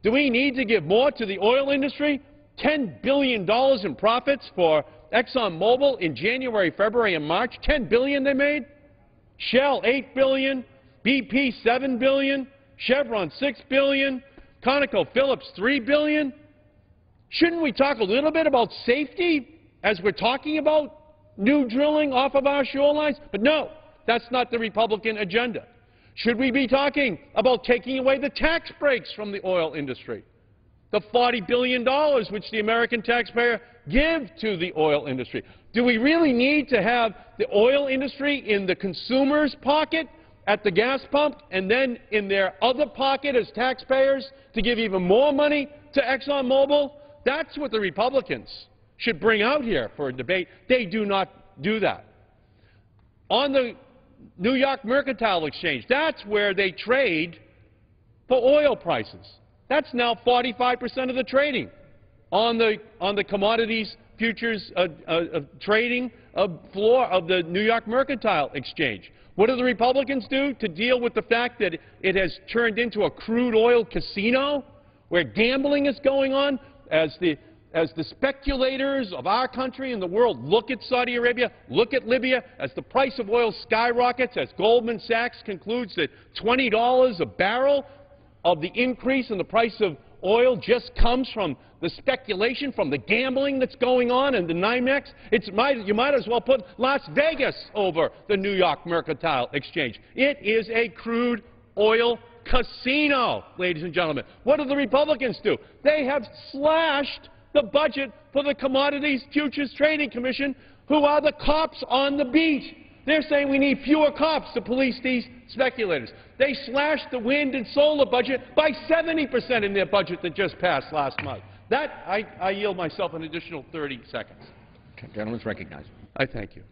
to give more to the oil industry? $10 billion in profits for ExxonMobil in January, February, and March. $10 billion they made. Shell, $8 billion. BP, $7 billion. Chevron, $6 billion. ConocoPhillips, $3 billion. Shouldn't we talk a little bit about safety as we're talking about new drilling off of our shorelines? But no, that's not the Republican agenda. Should we be talking about taking away the tax breaks from the oil industry? The $40 billion which the American taxpayer give to the oil industry. Do we really need to have the oil industry in the consumer's pocket at the gas pump and then in their other pocket as taxpayers to give even more money to ExxonMobil? That's what the Republicans should bring out here for a debate. They do not do that. On the New York Mercantile Exchange, that's where they trade for oil prices. That's now 45% of the trading on the commodities futures trading floor of the New York Mercantile Exchange. What do the Republicans do to deal with the fact that it has turned into a crude oil casino where gambling is going on as the speculators of our country and the world look at Saudi Arabia, look at Libya, as the price of oil skyrockets, as Goldman Sachs concludes that $20 a barrel of the increase in the price of oil just comes from the speculation, from the gambling that's going on in the NYMEX. You might as well put Las Vegas over the New York Mercantile Exchange. It is a crude oil casino, ladies and gentlemen. What do the Republicans do? They have slashed the budget for the Commodities Futures Trading Commission, who are the cops on the beat. They're saying we need fewer cops to police these speculators. They slashed the wind and solar budget by 70% in their budget that just passed last month. That, I yield myself an additional 30 seconds. Gentleman's recognized. I thank you.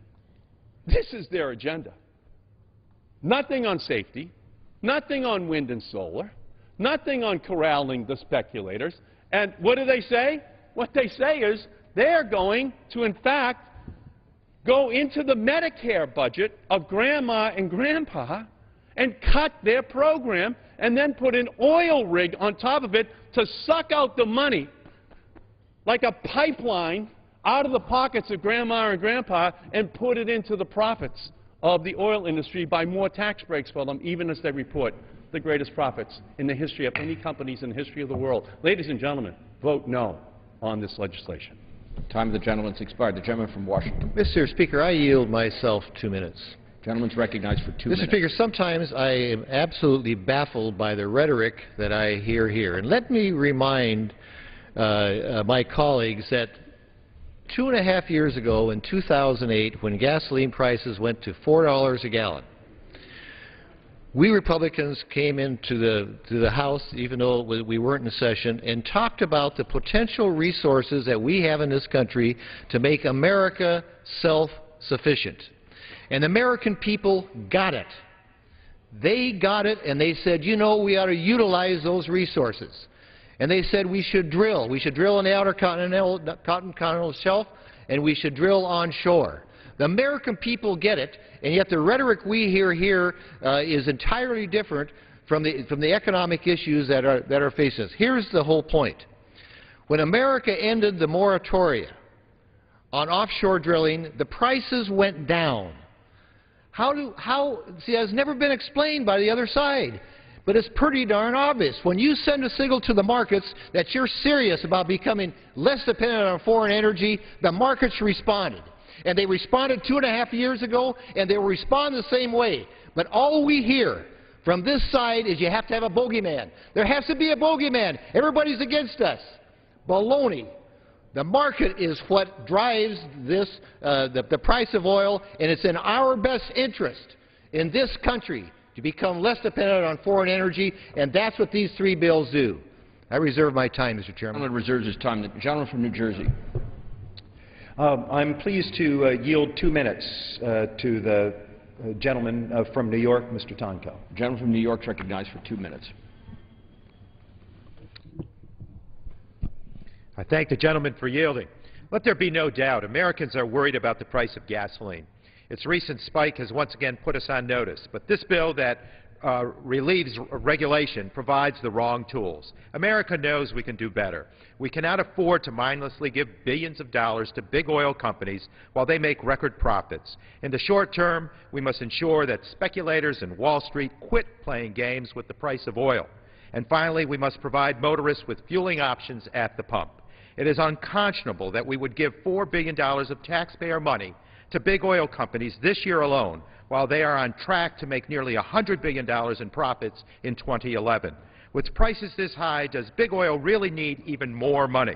This is their agenda. Nothing on safety, nothing on wind and solar, nothing on corralling the speculators. And what do they say? What they say is they're going to, in fact, go into the Medicare budget of Grandma and Grandpa and cut their program and then put an oil rig on top of it to suck out the money like a pipeline out of the pockets of Grandma and Grandpa and put it into the profits of the oil industry by more tax breaks for them, even as they report the greatest profits in the history of any companies in the history of the world. Ladies and gentlemen, vote no on this legislation. Time of the gentleman's expired. The gentleman from Washington. Mr. Speaker, I yield myself 2 minutes. Gentleman's recognized for 2 minutes. Mr. Speaker, sometimes I am absolutely baffled by the rhetoric that I hear here. And let me remind my colleagues that 2.5 years ago, in 2008, when gasoline prices went to $4 a gallon, we Republicans came into the House, even though we weren't in session, and talked about the potential resources that we have in this country to make America self-sufficient. And the American people got it. They got it, and they said, you know, we ought to utilize those resources. And they said we should drill. We should drill in the outer continental shelf, and we should drill onshore. The American people get it, and yet the rhetoric we hear here is entirely different from the economic issues that are facing us. Here's the whole point. When America ended the moratoria on offshore drilling, the prices went down. See, that's never been explained by the other side. But it's pretty darn obvious. When you send a signal to the markets that you're serious about becoming less dependent on foreign energy, the markets responded. And they responded 2.5 years ago, and they will respond the same way. But all we hear from this side is you have to have a bogeyman. There has to be a bogeyman. Everybody's against us. Baloney. The market is what drives this, the price of oil, and it's in our best interest in this country to become less dependent on foreign energy, and that's what these three bills do. I reserve my time, Mr. Chairman. The gentleman reserves his time. The gentleman from New Jersey. I'm pleased to yield 2 minutes to the gentleman from New York, Mr. Tonko. The gentleman from New York is recognized for 2 minutes. I thank the gentleman for yielding. Let there be no doubt, Americans are worried about the price of gasoline. Its recent spike has once again put us on notice, but this bill that relieves regulation provides the wrong tools. America knows we can do better. We cannot afford to mindlessly give billions of dollars to big oil companies while they make record profits. In the short term, we must ensure that speculators in Wall Street quit playing games with the price of oil. And finally, we must provide motorists with fueling options at the pump. It is unconscionable that we would give $4 billion of taxpayer money to big oil companies this year alone, while they are on track to make nearly $100 billion in profits in 2011. With prices this high, does big oil really need even more money?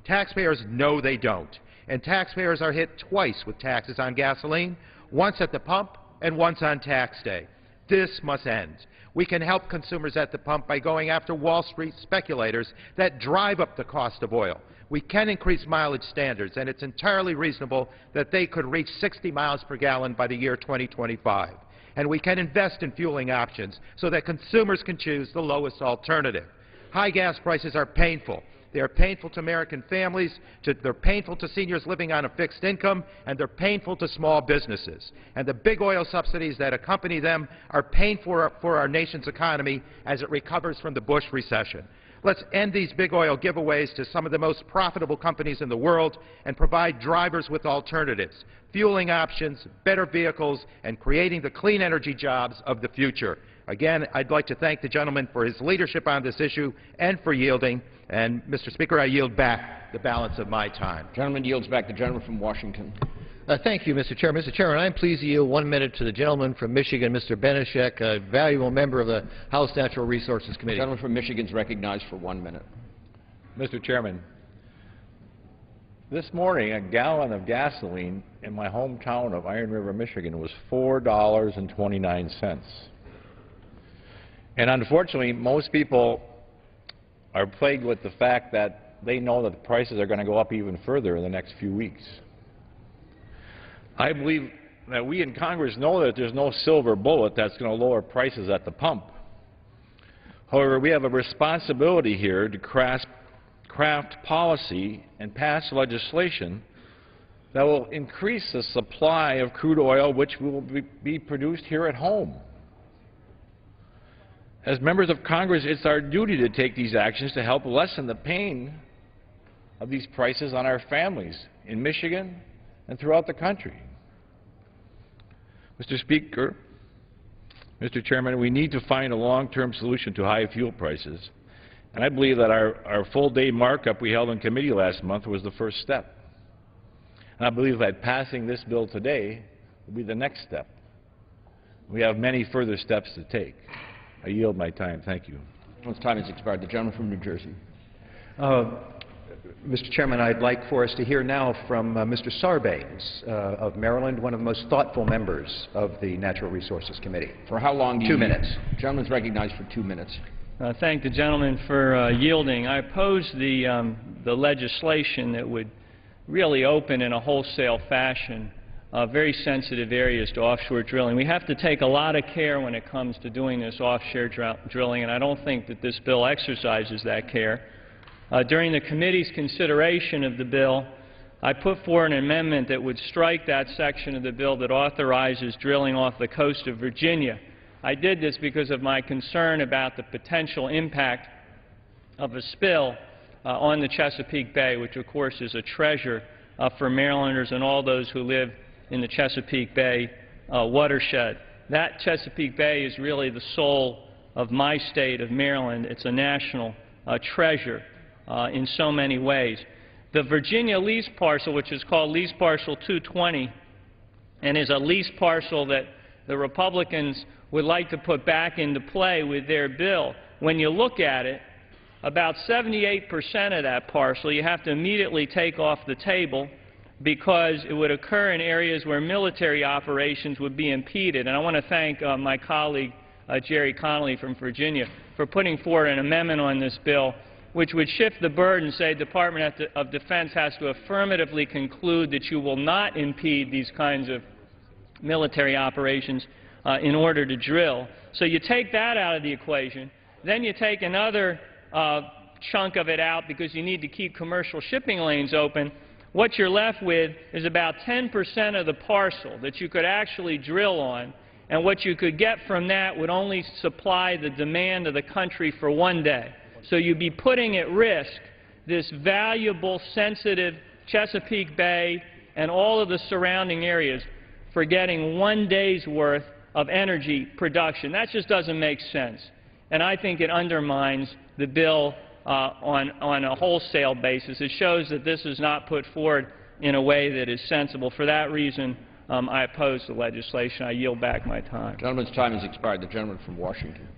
Taxpayers know they don't, and taxpayers are hit twice with taxes on gasoline, once at the pump and once on tax day. This must end. We can help consumers at the pump by going after Wall Street speculators that drive up the cost of oil. We can increase mileage standards, and it's entirely reasonable that they could reach 60 miles per gallon by the year 2025. And we can invest in fueling options so that consumers can choose the lowest alternative. High gas prices are painful. They are painful to American families, they're painful to seniors living on a fixed income, and they're painful to small businesses. And the big oil subsidies that accompany them are painful for our nation's economy as it recovers from the Bush recession. Let's end these big oil giveaways to some of the most profitable companies in the world and provide drivers with alternatives, fueling options, better vehicles, and creating the clean energy jobs of the future. Again, I'd like to thank the gentleman for his leadership on this issue and for yielding. And, Mr. Speaker, I yield back the balance of my time. The gentleman yields back. The gentleman from Washington. Thank you, Mr. Chairman. Mr. Chairman, I'm pleased to yield 1 minute to the gentleman from Michigan, Mr. Benishek, a valuable member of the House Natural Resources Committee. The gentleman from Michigan is recognized for 1 minute. Mr. Chairman, this morning a gallon of gasoline in my hometown of Iron River, Michigan was $4.29. And unfortunately, most people are plagued with the fact that they know that the prices are going to go up even further in the next few weeks. I believe that we in Congress know that there's no silver bullet that's going to lower prices at the pump. However, we have a responsibility here to craft policy and pass legislation that will increase the supply of crude oil which will be produced here at home. As members of Congress, it's our duty to take these actions to help lessen the pain of these prices on our families in Michigan and throughout the country. Mr. Speaker, Mr. Chairman, we need to find a long-term solution to high fuel prices, and I believe that our full-day markup we held in committee last month was the first step. And I believe that passing this bill today will be the next step. We have many further steps to take. I yield my time. Thank you. Once time has expired, the gentleman from New Jersey. Mr. Chairman, I'd like for us to hear now from Mr. Sarbanes of Maryland, one of the most thoughtful members of the Natural Resources Committee. For how long do you 2 minutes. The gentleman is recognized for 2 minutes. Thank the gentleman for yielding. I oppose the legislation that would really open in a wholesale fashion very sensitive areas to offshore drilling. We have to take a lot of care when it comes to doing this offshore drilling, and I don't think that this bill exercises that care. During the committee's consideration of the bill, I put forward an amendment that would strike that section of the bill that authorizes drilling off the coast of Virginia. I did this because of my concern about the potential impact of a spill on the Chesapeake Bay, which of course is a treasure for Marylanders and all those who live in the Chesapeake Bay watershed. That Chesapeake Bay is really the soul of my state of Maryland. It's a national treasure in so many ways. The Virginia lease parcel, which is called Lease Parcel 220, and is a lease parcel that the Republicans would like to put back into play with their bill. When you look at it, about 78% of that parcel you have to immediately take off the table because it would occur in areas where military operations would be impeded. And I want to thank my colleague Jerry Connolly from Virginia for putting forward an amendment on this bill which would shift the burden and say Department of Defense has to affirmatively conclude that you will not impede these kinds of military operations in order to drill. So you take that out of the equation. Then you take another chunk of it out because you need to keep commercial shipping lanes open. What you're left with is about 10% of the parcel that you could actually drill on, and what you could get from that would only supply the demand of the country for one day. So you'd be putting at risk this valuable, sensitive Chesapeake Bay and all of the surrounding areas for getting one day's worth of energy production. That just doesn't make sense. And I think it undermines the bill on a wholesale basis. It shows that this is not put forward in a way that is sensible. For that reason, I oppose the legislation. I yield back my time. The gentleman's time has expired. The gentleman from Washington.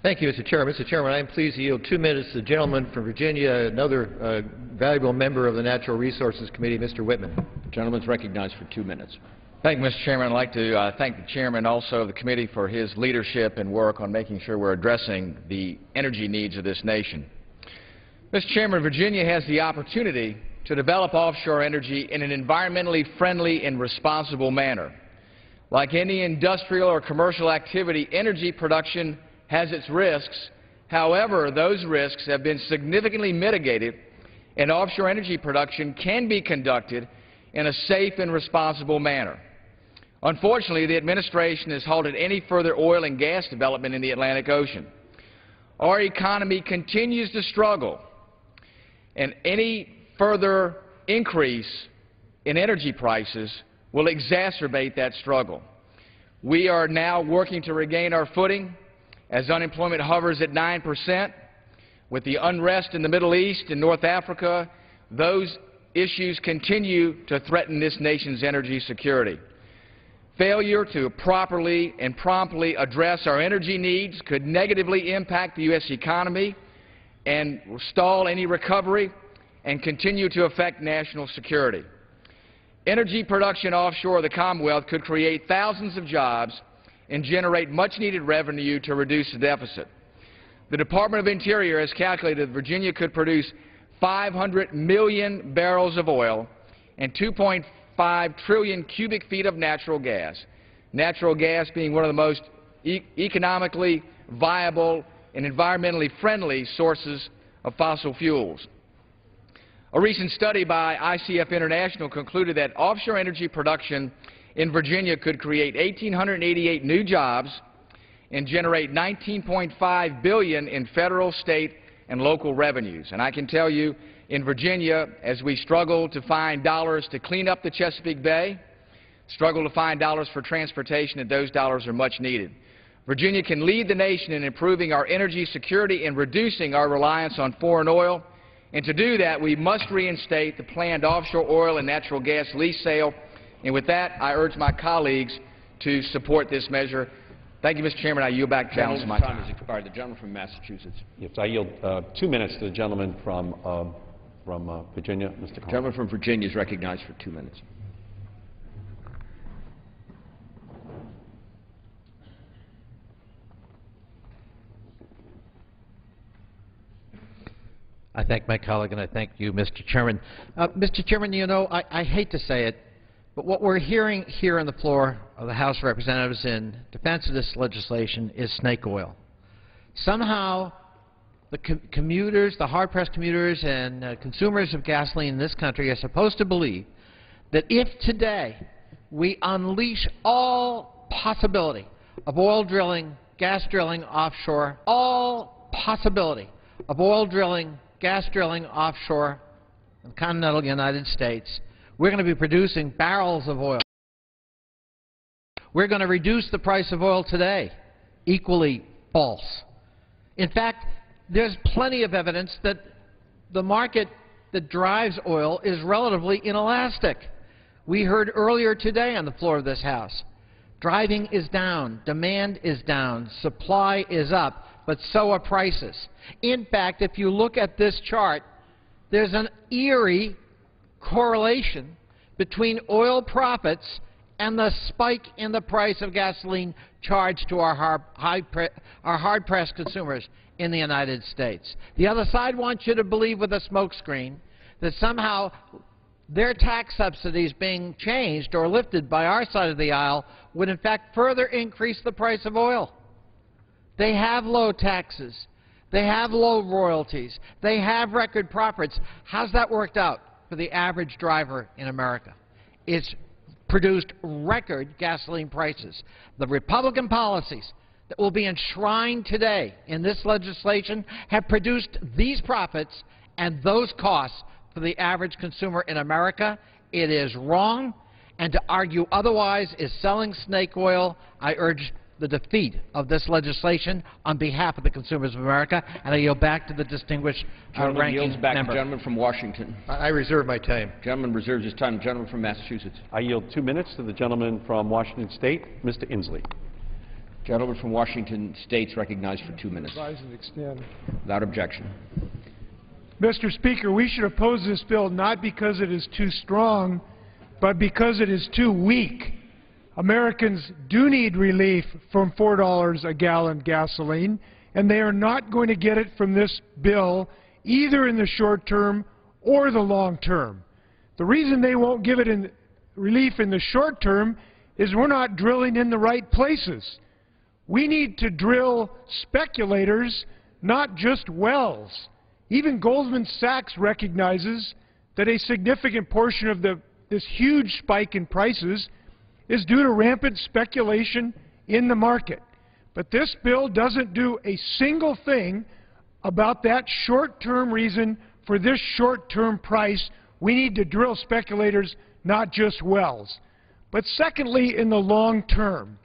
Thank you, Mr. Chairman. Mr. Chairman, I am pleased to yield 2 minutes to the gentleman from Virginia, another valuable member of the Natural Resources Committee, Mr. Whitman. The gentleman is recognized for 2 minutes. Thank you, Mr. Chairman. I'd like to thank the chairman also of the committee for his leadership and work on making sure we're addressing the energy needs of this nation. Mr. Chairman, Virginia has the opportunity to develop offshore energy in an environmentally friendly and responsible manner. Like any industrial or commercial activity, energy production has its risks. However, those risks have been significantly mitigated, and offshore energy production can be conducted in a safe and responsible manner. Unfortunately, the administration has halted any further oil and gas development in the Atlantic Ocean. Our economy continues to struggle, and any further increase in energy prices will exacerbate that struggle. We are now working to regain our footing as unemployment hovers at 9%. With the unrest in the Middle East and North Africa, those issues continue to threaten this nation's energy security. Failure to properly and promptly address our energy needs could negatively impact the U.S. economy and stall any recovery and continue to affect national security. Energy production offshore the Commonwealth could create thousands of jobs and generate much-needed revenue to reduce the deficit. The Department of Interior has calculated that Virginia could produce 500 million barrels of oil and 2.5 trillion cubic feet of natural gas being one of the most economically viable and environmentally friendly sources of fossil fuels. A recent study by ICF International concluded that offshore energy production in Virginia could create 1,888 new jobs and generate $19.5 billion in federal, state, and local revenues. And I can tell you, in Virginia, as we struggle to find dollars to clean up the Chesapeake Bay, struggle to find dollars for transportation, that those dollars are much needed. Virginia can lead the nation in improving our energy security and reducing our reliance on foreign oil. And to do that, we must reinstate the planned offshore oil and natural gas lease sale. And with that, I urge my colleagues to support this measure. Thank you, Mr. Chairman. I yield back to balance of my time. Has expired. The gentleman from Massachusetts. Yes, I yield 2 minutes to the gentleman from Virginia, Mr. The gentleman from Virginia is recognized for 2 minutes. I thank my colleague and I thank you, Mr. Chairman. Mr. Chairman, you know, I hate to say it, but what we're hearing here on the floor of the House of Representatives in defense of this legislation is snake oil. Somehow, the commuters, the hard-pressed commuters and consumers of gasoline in this country are supposed to believe that if today we unleash all possibility of oil drilling, gas drilling offshore, all possibility of oil drilling, gas drilling offshore in the continental United States, we're going to be producing barrels of oil. We're going to reduce the price of oil today. Equally false. In fact, there's plenty of evidence that the market that drives oil is relatively inelastic. We heard earlier today on the floor of this House, driving is down, demand is down, supply is up. but so are prices. In fact, if you look at this chart, there's an eerie correlation between oil profits and the spike in the price of gasoline charged to our hard-pressed consumers in the United States. The other side wants you to believe with a smokescreen that somehow their tax subsidies being changed or lifted by our side of the aisle would in fact further increase the price of oil. They have low taxes. They have low royalties. They have record profits. How's that worked out for the average driver in America? It's produced record gasoline prices. The Republican policies that will be enshrined today in this legislation have produced these profits and those costs for the average consumer in America. It is wrong, and to argue otherwise is selling snake oil. I urge the defeat of this legislation on behalf of the consumers of America, and I yield back to the distinguished Gentleman yields ranking back. member. The gentleman from Washington. I reserve my time. Gentleman reserves his time. The gentleman from Massachusetts. I yield 2 minutes to the gentleman from Washington State, Mr. Inslee. Gentleman from Washington State is recognized for 2 minutes. Rise and extend. Without objection. Mr. Speaker, we should oppose this bill not because it is too strong, but because it is too weak. Americans do need relief from $4 a gallon gasoline, and they are not going to get it from this bill, either in the short term or the long term. The reason they won't give it in relief in the short term is we're not drilling in the right places. We need to drill speculators, not just wells. Even Goldman Sachs recognizes that a significant portion of this huge spike in prices is due to rampant speculation in the market. But this bill doesn't do a single thing about that short-term reason for this short-term price. We need to drill speculators, not just wells. But secondly, in the long term,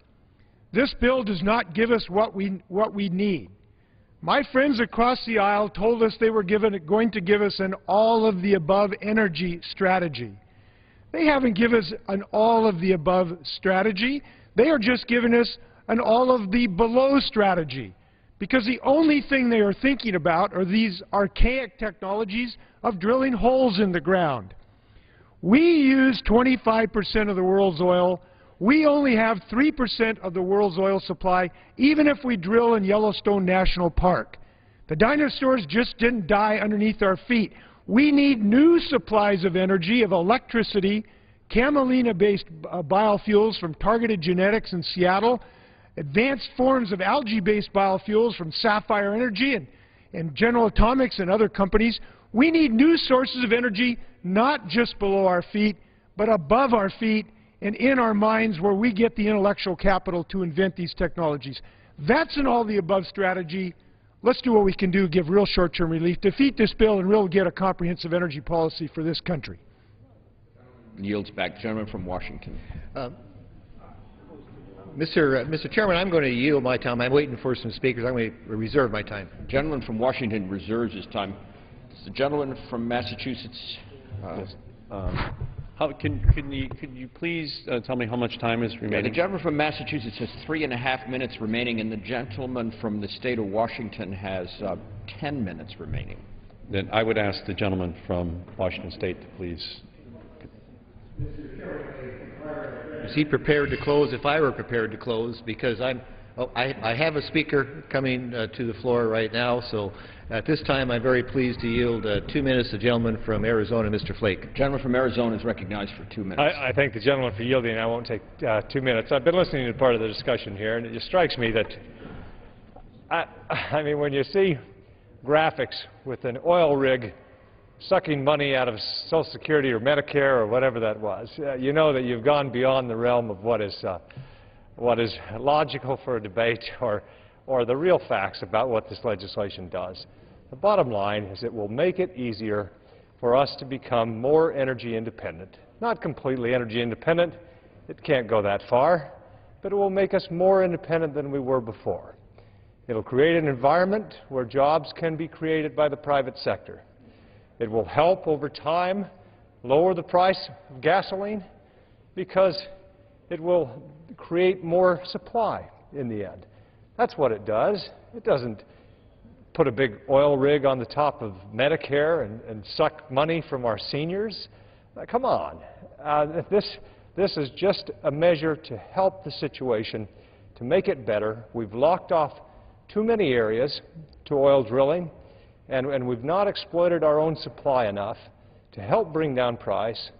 this bill does not give us what we need. My friends across the aisle told us they were going to give us an all-of-the-above energy strategy. They haven't given us an all-of-the-above strategy. They are just giving us an all-of-the-below strategy, because the only thing they are thinking about are these archaic technologies of drilling holes in the ground. We use 25% of the world's oil. We only have 3% of the world's oil supply, even if we drill in Yellowstone National Park. The dinosaurs just didn't die underneath our feet. We need new supplies of energy, of electricity, camelina-based biofuels from Targeted Genetics in Seattle, advanced forms of algae-based biofuels from Sapphire Energy and General Atomics and other companies. We need new sources of energy, not just below our feet, but above our feet and in our minds, where we get the intellectual capital to invent these technologies. That's an all-the-above strategy. Let's do what we can do, give real short-term relief, defeat this bill, and really get a comprehensive energy policy for this country. Yields back. The gentleman from Washington. Mr. Chairman, I'm going to yield my time. I'm waiting for some speakers. I'm going to reserve my time. The gentleman from Washington reserves his time. The gentleman from Massachusetts. Could you please tell me how much time is remaining? The gentleman from Massachusetts has 3.5 minutes remaining, and the gentleman from the state of Washington has 10 minutes remaining. Then I would ask the gentleman from Washington State to please. Is he prepared to close if I were prepared to close? Because I have a speaker coming to the floor right now, so at this time I'm very pleased to yield 2 minutes to the gentleman from Arizona, Mr. Flake. The gentleman from Arizona is recognized for 2 minutes. I thank the gentleman for yielding. I won't take 2 minutes. I've been listening to part of the discussion here, and it just strikes me that, I mean, when you see graphics with an oil rig sucking money out of Social Security or Medicare or whatever that was, you know that you've gone beyond the realm of what is logical for a debate or the real facts about what this legislation does. The bottom line is it will make it easier for us to become more energy independent. Not completely energy independent. It can't go that far. But it will make us more independent than we were before. It will create an environment where jobs can be created by the private sector. It will help over time lower the price of gasoline because it will create more supply in the end. That's what it does. It doesn't put a big oil rig on the top of Medicare and suck money from our seniors. Come on. This is just a measure to help the situation, to make it better. We've locked off too many areas to oil drilling, and we've not exploited our own supply enough to help bring down price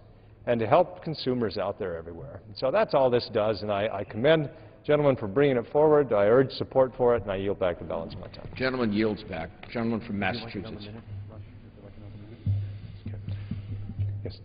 and to help consumers out there everywhere. So that's all this does, and I commend gentlemen for bringing it forward. I urge support for it, and I yield back the balance of my time. Gentleman yields back. Gentleman from Massachusetts. Yes.